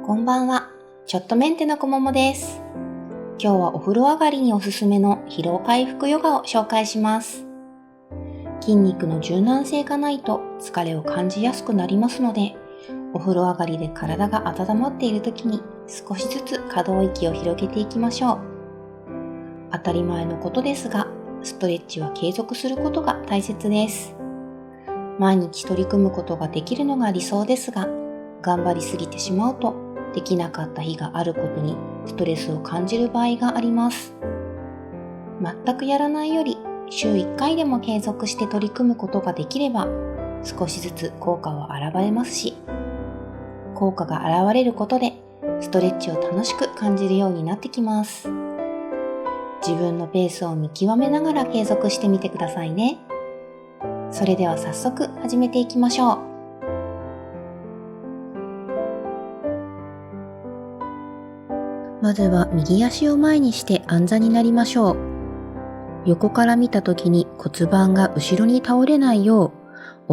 こんばんは。ちょっとメンテのこももです。今日はお風呂上がりにおすすめの疲労回復ヨガを紹介します。筋肉の柔軟性がないと疲れを感じやすくなりますので、お風呂上がりで体が温まっている時に少しずつ可動域を広げていきましょう。当たり前のことですが、ストレッチは継続することが大切です。毎日取り組むことができるのが理想ですが、頑張りすぎてしまうとできなかった日があることにストレスを感じる場合があります。全くやらないより週1回でも継続して取り組むことができれば少しずつ効果は現れますし、効果が現れることでストレッチを楽しく感じるようになってきます。自分のペースを見極めながら継続してみてくださいね。それでは早速始めていきましょう。まずは右足を前にして安座になりましょう。横から見た時に骨盤が後ろに倒れないよう、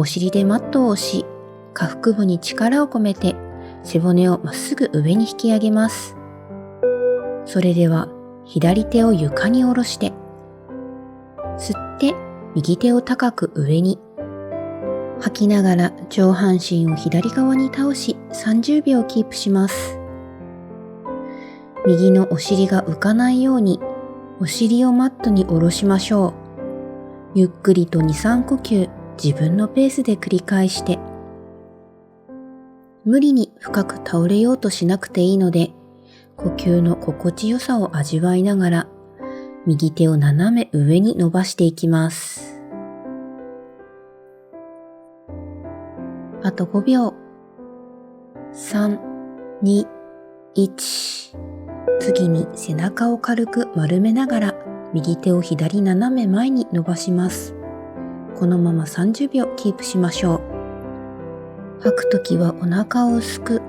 お尻でマットを押し、下腹部に力を込めて背骨をまっすぐ上に引き上げます。それでは左手を床に下ろして、吸って右手を高く上に、吐きながら上半身を左側に倒し30秒キープします。右のお尻が浮かないようにお尻をマットに下ろしましょう。ゆっくりと 2,3 呼吸自分のペースで繰り返して、無理に深く倒れようとしなくていいので、呼吸の心地よさを味わいながら右手を斜め上に伸ばしていきます。あと5秒。3、2、1。次に背中を軽く丸めながら右手を左斜め前に伸ばします。このまま30秒キープしましょう。吐くときはお腹を薄く、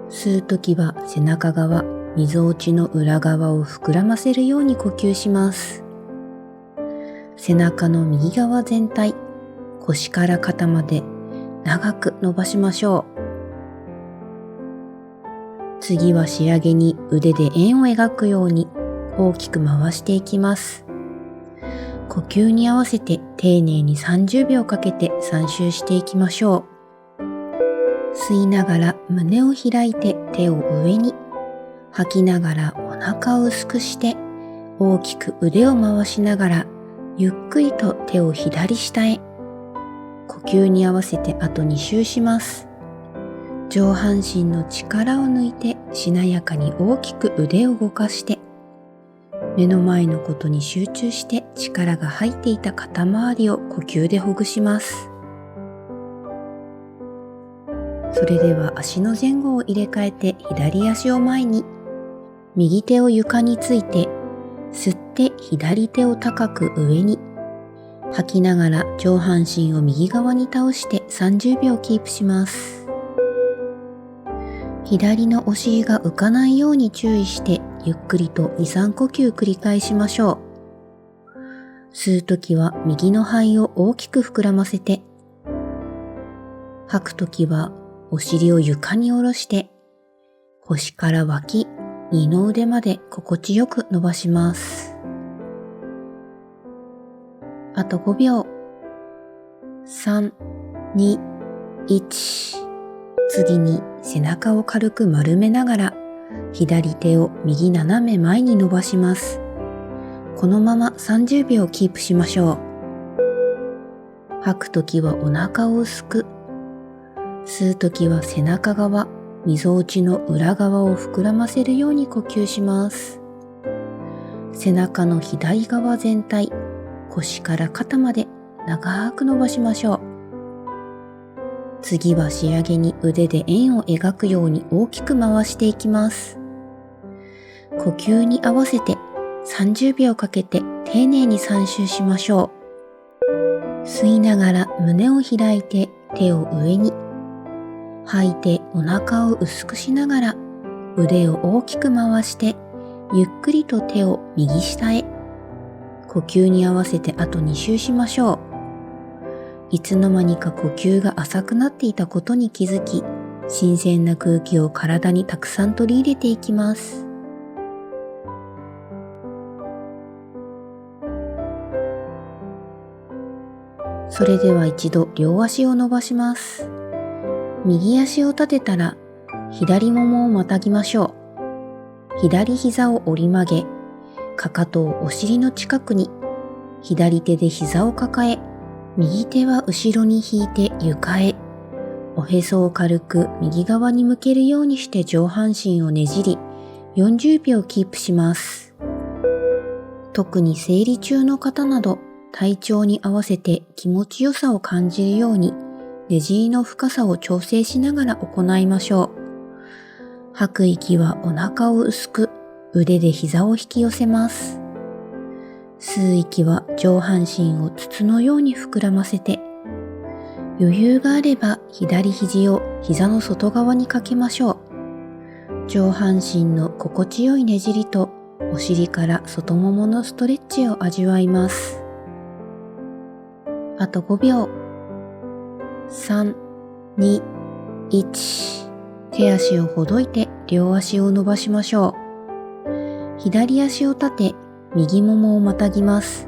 吸うときは背中側、みぞおちの裏側を膨らませるように呼吸します。背中の右側全体、腰から肩まで長く伸ばしましょう。次は仕上げに腕で円を描くように大きく回していきます。呼吸に合わせて丁寧に30秒かけて3周していきましょう。吸いながら胸を開いて手を上に、吐きながらお腹を薄くして大きく腕を回しながらゆっくりと手を左下へ。呼吸に合わせてあと2周します。上半身の力を抜いてしなやかに大きく腕を動かして、目の前のことに集中して力が入っていた肩周りを呼吸でほぐします。それでは足の前後を入れ替えて左足を前に、右手を床について、吸って左手を高く上に、吐きながら上半身を右側に倒して30秒キープします。左のお尻が浮かないように注意してゆっくりと 2,3 呼吸繰り返しましょう。吸うときは右の肺を大きく膨らませて、吐くときはお尻を床に下ろして腰から脇、二の腕まで心地よく伸ばします。あと5秒。3、2、1。次に背中を軽く丸めながら左手を右斜め前に伸ばします。このまま30秒キープしましょう。吐くときはお腹を薄く、吸うときは背中側、みぞおちの裏側を膨らませるように呼吸します。背中の左側全体、腰から肩まで長く伸ばしましょう。次は仕上げに腕で円を描くように大きく回していきます。呼吸に合わせて30秒かけて丁寧に3周しましょう。吸いながら胸を開いて手を上に、吐いてお腹を薄くしながら腕を大きく回してゆっくりと手を右下へ。呼吸に合わせてあと2周しましょう。いつの間にか呼吸が浅くなっていたことに気づき、新鮮な空気を体にたくさん取り入れていきます。それでは一度両足を伸ばします。右足を立てたら左ももをまたぎましょう。左膝を折り曲げ、かかとをお尻の近くに、左手で膝を抱え、右手は後ろに引いて床へ。おへそを軽く右側に向けるようにして上半身をねじり、40秒キープします。特に生理中の方など、体調に合わせて気持ちよさを感じるように、ねじりの深さを調整しながら行いましょう。吐く息はお腹を薄く、腕で膝を引き寄せます。吸う息は上半身を筒のように膨らませて、余裕があれば左肘を膝の外側にかけましょう。上半身の心地よいねじりとお尻から外もものストレッチを味わいます。あと5秒。3、2、1。手足をほどいて両足を伸ばしましょう。左足を立て、右ももをまたぎます。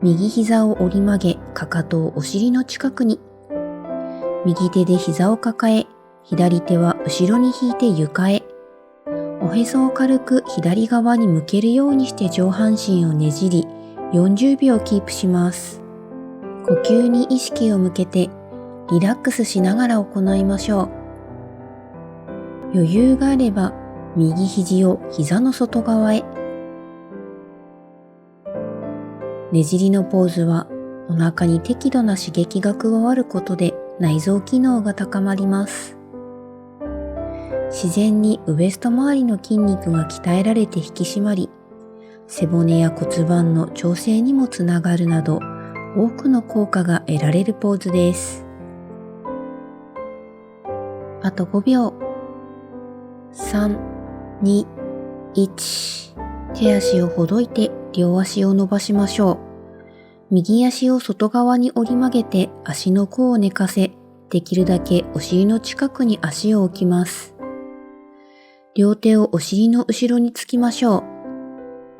右膝を折り曲げ、かかとをお尻の近くに。右手で膝を抱え、左手は後ろに引いて床へ。おへそを軽く左側に向けるようにして上半身をねじり、40秒キープします。呼吸に意識を向けて、リラックスしながら行いましょう。余裕があれば、右肘を膝の外側へ。ねじりのポーズはお腹に適度な刺激が加わることで内臓機能が高まります。自然にウエスト周りの筋肉が鍛えられて引き締まり、背骨や骨盤の調整にもつながるなど多くの効果が得られるポーズです。あと5秒。3、2、1。手足をほどいて両足を伸ばしましょう。右足を外側に折り曲げて足の甲を寝かせ、できるだけお尻の近くに足を置きます。両手をお尻の後ろにつきましょう。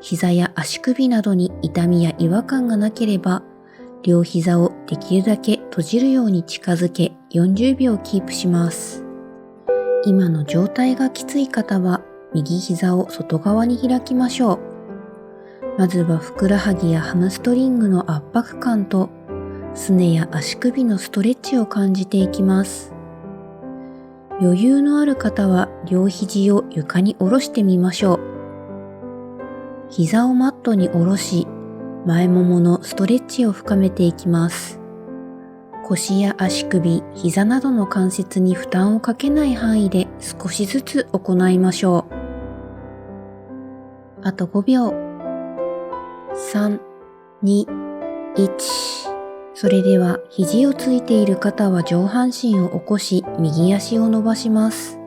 膝や足首などに痛みや違和感がなければ、両膝をできるだけ閉じるように近づけ40秒キープします。今の状態がきつい方は右膝を外側に開きましょう。まずはふくらはぎやハムストリングの圧迫感とすねや足首のストレッチを感じていきます。余裕のある方は両肘を床に下ろしてみましょう。膝をマットに下ろし、前もものストレッチを深めていきます。腰や足首、膝などの関節に負担をかけない範囲で少しずつ行いましょう。あと5秒。3、2、1。それでは肘をついている方は上半身を起こし右足を伸ばします。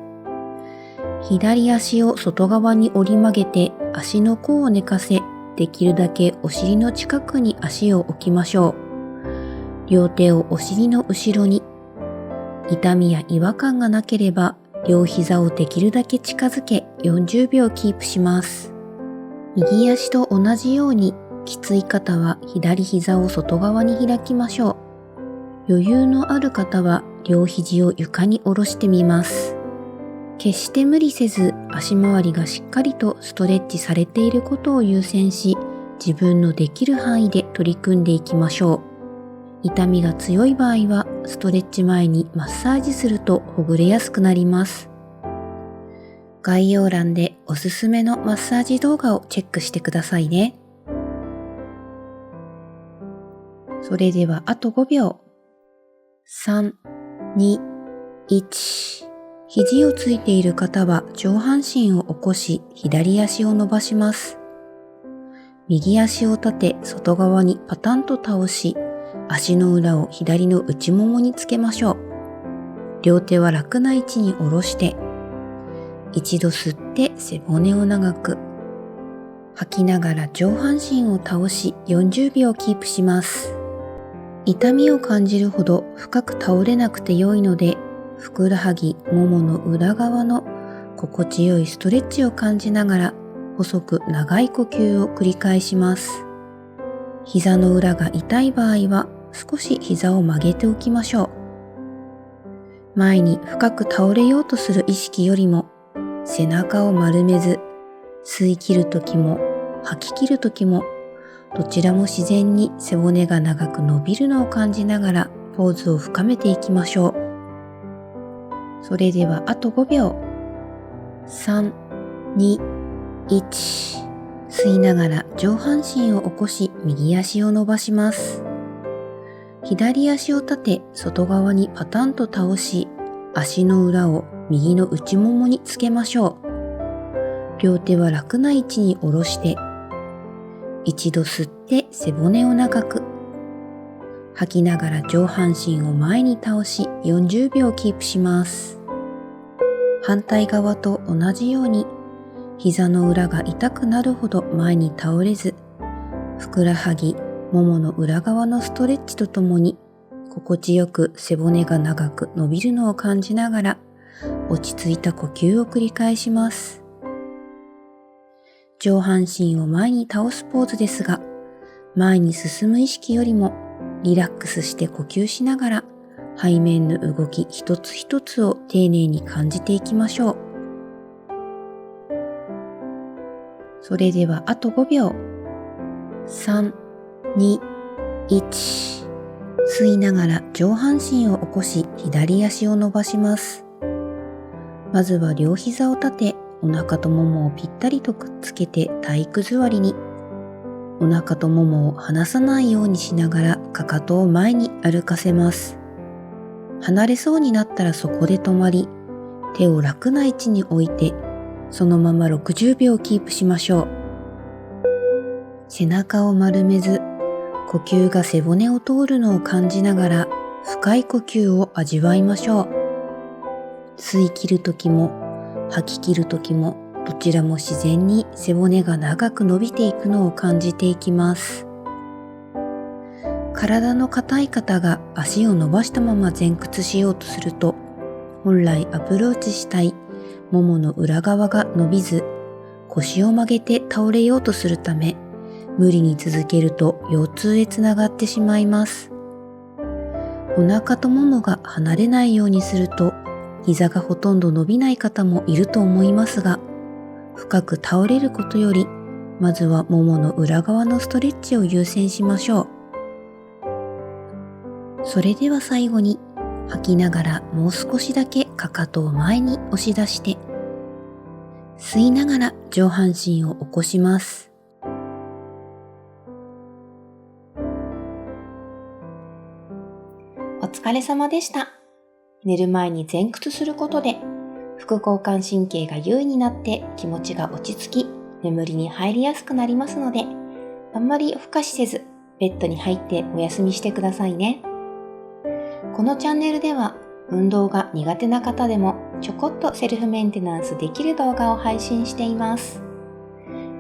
左足を外側に折り曲げて足の甲を寝かせ、できるだけお尻の近くに足を置きましょう。両手をお尻の後ろに。痛みや違和感がなければ両膝をできるだけ近づけ40秒キープします。右足と同じようにきつい方は左膝を外側に開きましょう。余裕のある方は両肘を床に下ろしてみます。決して無理せず足回りがしっかりとストレッチされていることを優先し、自分のできる範囲で取り組んでいきましょう。痛みが強い場合はストレッチ前にマッサージするとほぐれやすくなります。概要欄でおすすめのマッサージ動画をチェックしてくださいね。それではあと5秒。3、2、1。肘をついている方は上半身を起こし左足を伸ばします。右足を立て外側にパタンと倒し、足の裏を左の内ももにつけましょう。両手は楽な位置に下ろして、一度吸って背骨を長く、吐きながら上半身を倒し40秒キープします。痛みを感じるほど深く倒れなくて良いので、ふくらはぎ、ももの裏側の心地よいストレッチを感じながら細く長い呼吸を繰り返します。膝の裏が痛い場合は少し膝を曲げておきましょう。前に深く倒れようとする意識よりも背中を丸めず、吸い切るときも吐き切るときもどちらも自然に背骨が長く伸びるのを感じながらポーズを深めていきましょう。それではあと5秒。3、2、1。吸いながら上半身を起こし右足を伸ばします。左足を立て外側にパタンと倒し、足の裏を右の内ももにつけましょう。両手は楽な位置に下ろして、一度吸って背骨を長く、吐きながら上半身を前に倒し40秒キープします。反対側と同じように膝の裏が痛くなるほど前に倒れず、ふくらはぎ、ももの裏側のストレッチとともに心地よく背骨が長く伸びるのを感じながら落ち着いた呼吸を繰り返します。上半身を前に倒すポーズですが、前に進む意識よりもリラックスして呼吸しながら背面の動き一つ一つを丁寧に感じていきましょう。それではあと5秒。3、2、1。吸いながら上半身を起こし左足を伸ばします。まずは両膝を立て、お腹とももをぴったりとくっつけて体育座りに。お腹とももを離さないようにしながらかかとを前に歩かせます。離れそうになったらそこで止まり、手を楽な位置に置いて、そのまま60秒キープしましょう。背中を丸めず、呼吸が背骨を通るのを感じながら深い呼吸を味わいましょう。吸い切るときも吐き切るときもどちらも自然に背骨が長く伸びていくのを感じていきます。体の硬い方が足を伸ばしたまま前屈しようとすると、本来アプローチしたいももの裏側が伸びず、腰を曲げて倒れようとするため、無理に続けると腰痛へつながってしまいます。お腹とももが離れないようにすると、膝がほとんど伸びない方もいると思いますが、深く倒れることより、まずはももの裏側のストレッチを優先しましょう。それでは最後に、吐きながらもう少しだけかかとを前に押し出して、吸いながら上半身を起こします。お疲れ様でした。寝る前に前屈することで、副交感神経が優位になって気持ちが落ち着き、眠りに入りやすくなりますので、あんまり負荷しせず、ベッドに入ってお休みしてくださいね。このチャンネルでは、運動が苦手な方でもちょこっとセルフメンテナンスできる動画を配信しています。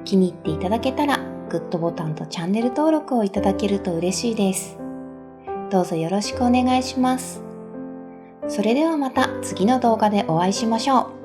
気に入っていただけたら、グッドボタンとチャンネル登録をいただけると嬉しいです。どうぞよろしくお願いします。それではまた次の動画でお会いしましょう。